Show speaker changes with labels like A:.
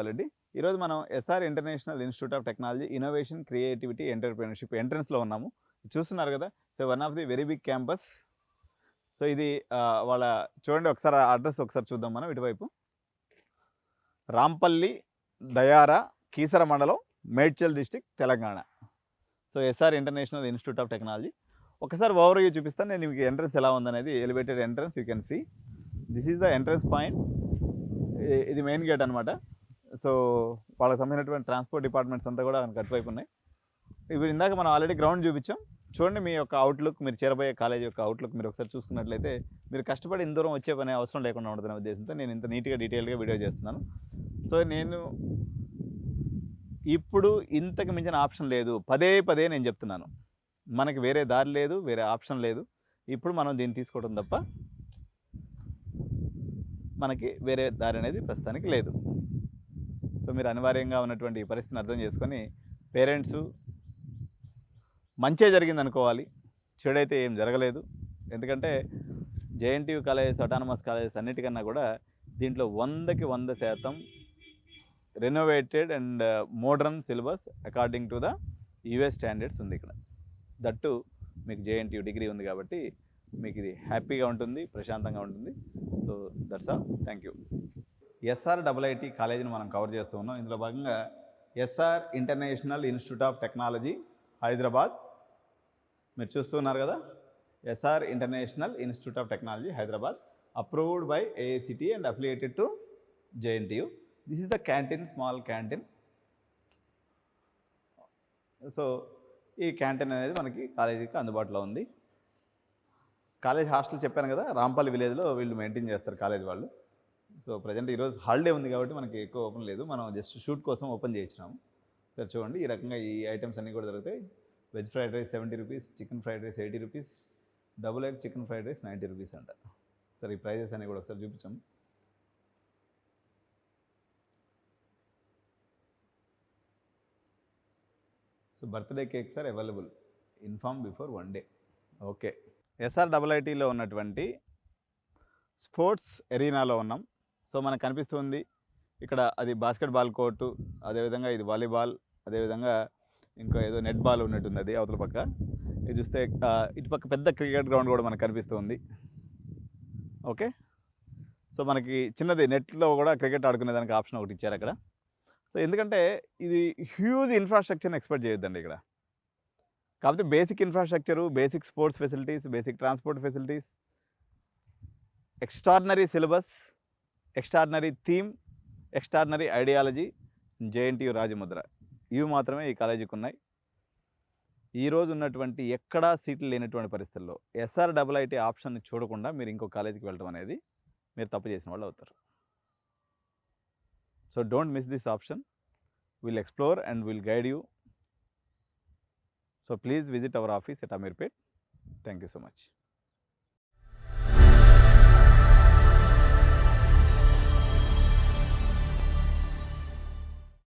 A: శివారెడ్డి. ఈరోజు మనం S R international institute of technology innovation creativity entrepreneurship ఎంట్రన్స్‌లో ఉన్నాము. చూస్తున్నారు కదా! So, one of the very big campus. So, ఇది వాళ్ళ చూడండి ఒకసారి అడ్రస్ ఒకసారి చూద్దాం మనం ఇటువైపు. రాంపల్లి, దయార, కీసర మండలం, Medchal district, Telangana. So, SR international institute of technology. ఒకసారి ఓవర్‌వ్యూ చూపిస్తాను నేను మీకు ఎంట్రన్స్ ఎలా ఉందనేది. Elevated entrance you can see. This is the entrance point. ఇది మెయిన్ గేట్ అనమాట. సో, వాళ్ళకి సంబంధించినటువంటి ట్రాన్స్పోర్ట్ డిపార్ట్మెంట్స్ అంతా కూడా మనకు అటువైపు ఉన్నాయి. ఇప్పుడు ఇందాక మనం ఆల్రెడీ గ్రౌండ్ చూపించాం. చూడండి మీ యొక్క అవుట్లుక్, మీరు చేరబోయే కాలేజ్ యొక్క అవుట్లుక్ మీరు ఒకసారి చూసుకున్నట్లయితే మీరు కష్టపడి ఇంత దూరం వచ్చే పని అవసరం లేకుండా ఉంటుందనే ఉద్దేశంతో నేను ఇంత నీట్గా డీటెయిల్గా వీడియో చేస్తున్నాను. సో, నేను ఇప్పుడు ఇంతకు మించిన ఆప్షన్ లేదు. పదే పదే నేను చెప్తున్నాను. మనకి వేరే దారి లేదు, వేరే ఆప్షన్ లేదు. ఇప్పుడు మనం దీన్ని తీసుకోవడం తప్ప మనకి వేరే దారి అనేది ప్రస్తుతానికి లేదు. సో, మీరు అనివార్యంగా ఉన్నటువంటి ఈ పరిస్థితిని అర్థం చేసుకొని పేరెంట్సు మంచే జరిగిందనుకోవాలి, చెడైతే ఏం జరగలేదు. ఎందుకంటే జేఎన్టీయూ కాలేజెస్, అటానమస్ కాలేజెస్ అన్నిటికన్నా కూడా దీంట్లో 100కి 100% renovated and modern syllabus according to the US standards ఉంది ఇక్కడ. దట్టు మీకు జేఎన్టీయూ డిగ్రీ ఉంది కాబట్టి మీకు ఇది హ్యాపీగా ఉంటుంది, ప్రశాంతంగా ఉంటుంది. So that's all. Thank you. SRIIT కాలేజీని మనం కవర్ చేస్తూ ఉన్నాం. ఇందులో భాగంగా SR international institute of Technology Hyderabad మీరు చూస్తున్నారు కదా. SR international institute of Technology Hyderabad, approved by AICTE and affiliated to JNTU. This is the canteen, small canteen. So ఈ క్యాంటీన్ అనేది మనకి కాలేజీకి అందుబాటులో ఉంది. కాలేజ్ హాస్టల్ చెప్పాను కదా, రాంపల్లి విలేజ్లో వీళ్ళు మెయింటైన్ చేస్తారు కాలేజ్ వాళ్ళు. సో ప్రజెంట్ ఈరోజు హాలిడే ఉంది కాబట్టి మనకి ఎక్కువ ఓపెన్ లేదు, మనం జస్ట్ షూట్ కోసం ఓపెన్ చేయించినాము. సరే చూడండి, ఈ రకంగా ఈ ఐటమ్స్ అన్నీ కూడా దొరుకుతాయి. Veg fried rice 70 rupees, chicken fried rice 80 rupees, double egg chicken fried rice 90 rupees అంట. సరే ఈ ప్రైజెస్ అన్నీ కూడా ఒకసారి చూపించాము. So birthday cakes are available, inform before 1 day. Okay, ఎస్ఆర్ఐఐటిలో ఉన్నటువంటి స్పోర్ట్స్ ఎరీనాలో ఉన్నాం. సో మనకు కనిపిస్తుంది ఇక్కడ అది బాస్కెట్బాల్ కోర్టు, అదేవిధంగా ఇది వాలీబాల్, అదేవిధంగా ఇంకా ఏదో నెట్ బాల్ ఉన్నట్టుంది అది అవతల పక్క. ఇది చూస్తే ఇటుపక్క పెద్ద క్రికెట్ గ్రౌండ్ కూడా మనకు కనిపిస్తుంది. ఓకే, సో మనకి చిన్నది నెట్లో కూడా క్రికెట్ ఆడుకునేదానికి ఆప్షన్ ఒకటి ఇచ్చారు అక్కడ. సో ఎందుకంటే ఇది హ్యూజ్ ఇన్ఫ్రాస్ట్రక్చర్ని ఎక్స్పెక్ట్ చేయొద్దండి ఇక్కడ. కాకపోతే basic infrastructure, basic sports facilities, basic transport facilities, extraordinary syllabus, extraordinary theme, extraordinary ideology, JNTU రాజముద్ర, ఇవి మాత్రమే ఈ కాలేజీకి ఉన్నాయి. ఈరోజు ఉన్నటువంటి ఎక్కడా సీట్లు లేనటువంటి పరిస్థితుల్లో ఎస్ఆర్ఐఐటి ఆప్షన్ని చూడకుండా మీరు ఇంకో కాలేజీకి వెళ్ళడం అనేది మీరు తప్పు చేసిన వాళ్ళు అవుతారు. So don't miss this option. Will explore and will guide you. So please visit our office at Ameerpet. Thank you so much.